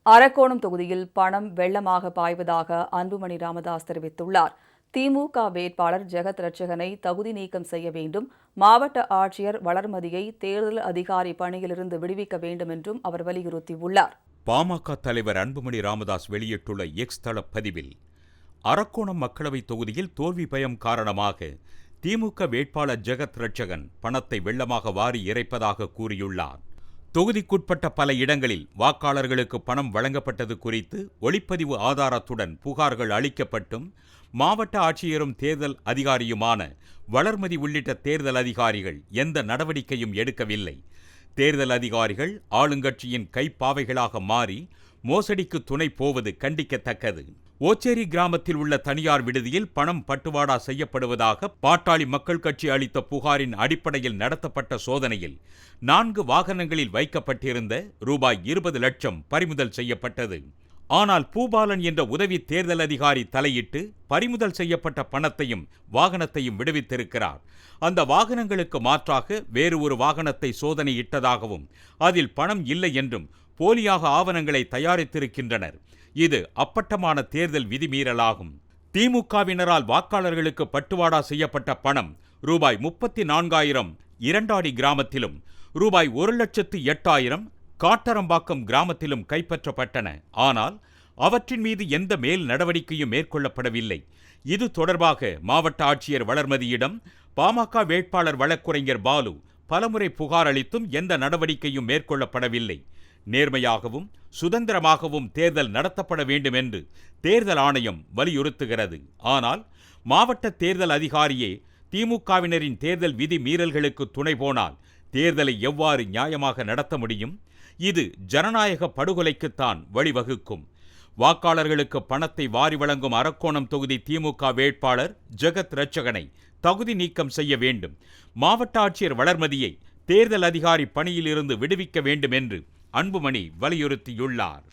அரக்கோணம் தொகுதியில் பணம் வெள்ளமாக பாய்வதாக அன்புமணி ராமதாஸ் தெரிவித்துள்ளார். திமுக வேட்பாளர் ஜெகத் ரட்சகனை தகுதி நீக்கம் செய்ய வேண்டும், மாவட்ட ஆட்சியர் வளர்மதியை தேர்தல் அதிகாரி பணியிலிருந்து விடுவிக்க வேண்டும் என்றும் அவர் வலியுறுத்தியுள்ளார். பாமக தலைவர் அன்புமணி ராமதாஸ் வெளியிட்டுள்ள எக்ஸ் தள பதிவில், அரக்கோணம் மக்களவைத் தொகுதியில் தோல்வி பயம் காரணமாக திமுக வேட்பாளர் ஜெகத் ரட்சகன் பணத்தை வெள்ளமாக வாரி இறைப்பதாக கூறியுள்ளார். தொகுதிக்குட்பட்ட பல இடங்களில் வாக்காளர்களுக்கு பணம் வழங்கப்பட்டது குறித்து ஒளிப்பதிவு ஆதாரத்துடன் புகார்கள் அளிக்கப்பட்டும் மாவட்ட ஆட்சியரும் தேர்தல் அதிகாரியுமான வளர்மதி உள்ளிட்ட தேர்தல் அதிகாரிகள் எந்த நடவடிக்கையும் எடுக்கவில்லை. தேர்தல் அதிகாரிகள் ஆளுங்கட்சியின் கைப்பாவைகளாக மாறி மோசடிக்கு துணை போவது கண்டிக்கத்தக்கது. ஓச்சேரி கிராமத்தில் உள்ள தனியார் விடுதியில் பணம் பட்டுவாடா செய்யப்படுவதாக பாட்டாளி மக்கள் கட்சி அளித்த புகாரின் அடிப்படையில் நடத்தப்பட்ட சோதனையில் 4 வாகனங்களில் வைக்கப்பட்டிருந்த ரூபாய் 20 லட்சம் பறிமுதல் செய்யப்பட்டது. ஆனால் பூபாலன் என்ற உதவி தேர்தல் அதிகாரி தலையிட்டு பறிமுதல் செய்யப்பட்ட பணத்தையும் வாகனத்தையும் விடுவித்திருக்கிறார். அந்த வாகனங்களுக்கு மாற்றாக வேறு ஒரு வாகனத்தை சோதனையிட்டதாகவும் அதில் பணம் இல்லை என்றும் போலியாக ஆவணங்களை தயாரித்திருக்கின்றனர். இது அப்பட்டமான தேர்தல் விதிமீறலாகும். திமுகவினரால் வாக்காளர்களுக்கு பட்டுவாடா செய்யப்பட்ட பணம் ரூபாய் 34,000 இரண்டாடி கிராமத்திலும் ரூபாய் 1,08,000 காட்டரம்பாக்கம் கிராமத்திலும் கைப்பற்றப்பட்டன. ஆனால் அவற்றின் மீது எந்த மேல் நடவடிக்கையும் மேற்கொள்ளப்படவில்லை. இது தொடர்பாக மாவட்ட ஆட்சியர் வளர்மதியிடம் பாமக வேட்பாளர் வழக்குரைஞர் பாலு பலமுறை புகார் அளித்தும் எந்த நடவடிக்கையும் மேற்கொள்ளப்படவில்லை. நேர்மையாகவும் சுதந்திரமாகவும் தேர்தல் நடத்தப்பட வேண்டும் என்று தேர்தல் ஆணையம் வலியுறுத்துகிறது. ஆனால் மாவட்ட தேர்தல் அதிகாரியே திமுகவினரின் தேர்தல் விதி மீறல்களுக்கு துணை போனால் தேர்தலை எவ்வாறு நியாயமாக நடத்த முடியும்? இது ஜனநாயக படுகொலைக்குத்தான் வழிவகுக்கும். வாக்காளர்களுக்கு பணத்தை வாரி வழங்கும் அரக்கோணம் தொகுதி திமுக வேட்பாளர் ஜெகத் ரட்சகனை தகுதி நீக்கம் செய்ய வேண்டும். மாவட்ட ஆட்சியர் வளர்மதியை தேர்தல் அதிகாரி பணியிலிருந்து விடுவிக்க வேண்டும் என்று அன்புமணி வலியுறுத்தியுள்ளார்.